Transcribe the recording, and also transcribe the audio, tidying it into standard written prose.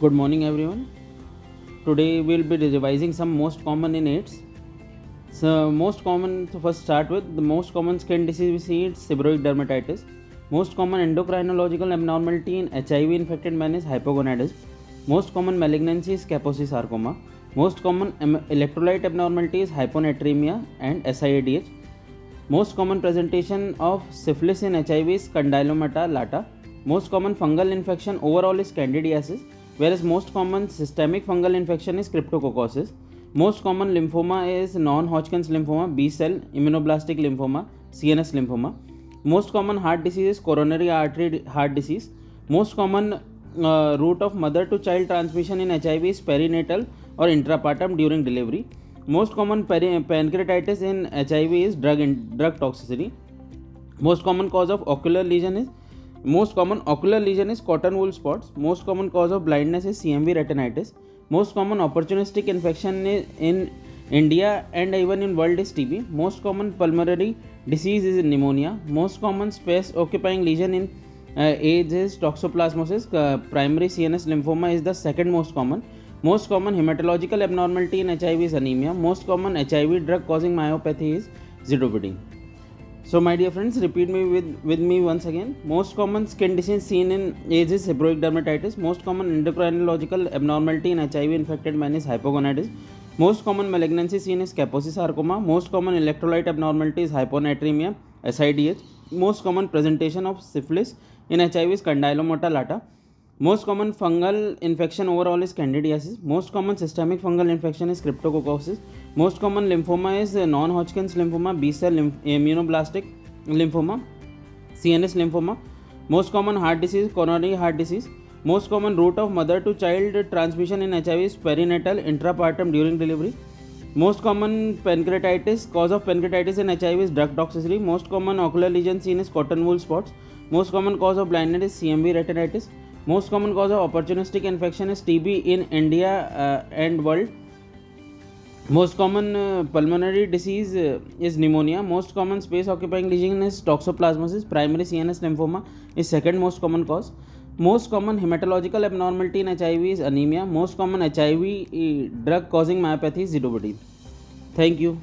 Good morning, everyone. Today we'll be revising some most common in AIDS. So, most common to first start with the most common skin disease we see is seborrheic dermatitis. Most common endocrinological abnormality in HIV infected men is hypogonadism. Most common malignancy is Kaposi sarcoma. Most common electrolyte abnormality is hyponatremia and SIADH. Most common presentation of syphilis in HIV is condylomata lata. Most common fungal infection overall is candidiasis, whereas most common systemic fungal infection is cryptococcosis. Most common lymphoma is non-Hodgkin's lymphoma, B-cell, immunoblastic lymphoma, CNS lymphoma. Most common heart disease is coronary artery heart disease. Most common route of mother to child transmission in HIV is perinatal or intrapartum during delivery. Most common pancreatitis in HIV is drug toxicity. Most common cause of ocular lesion is cotton wool spots. Most common cause of blindness is CMV retinitis. Most common opportunistic infection in India and even in world is TB. Most common pulmonary disease is pneumonia. Most common space occupying lesion in AIDS is toxoplasmosis. Primary CNS lymphoma is the second most common. Most common hematological abnormality in HIV is anemia. Most common HIV drug causing myopathy is zidovudine. So my dear friends, repeat me with me once again. Most common skin disease seen in AIDS is seborrheic dermatitis. Most common endocrinological abnormality in HIV infected men is hypogonadism. Most common malignancy seen is Kaposi sarcoma. Most common electrolyte abnormality is hyponatremia, SIDH. Most common presentation of syphilis in HIV is condylomata lata. Most common fungal infection overall is candidiasis. Most common systemic fungal infection is cryptococcosis. Most common lymphoma is non-Hodgkin's lymphoma, B-cell immunoblastic lymphoma, CNS lymphoma. Most common heart disease, coronary heart disease. Most common route of mother to child transmission in HIV is perinatal, intrapartum during delivery. Most common pancreatitis, cause of pancreatitis in HIV is drug toxicity. Most common ocular lesion seen is cotton wool spots. Most common cause of blindness is CMV retinitis. Most common cause of opportunistic infection is TB in India and world. Most common pulmonary disease is pneumonia. Most common space occupying lesion is toxoplasmosis. Primary CNS lymphoma is second most common cause. Most common hematological abnormality in HIV is anemia. Most common HIV drug causing myopathy is zidovudine. Thank you.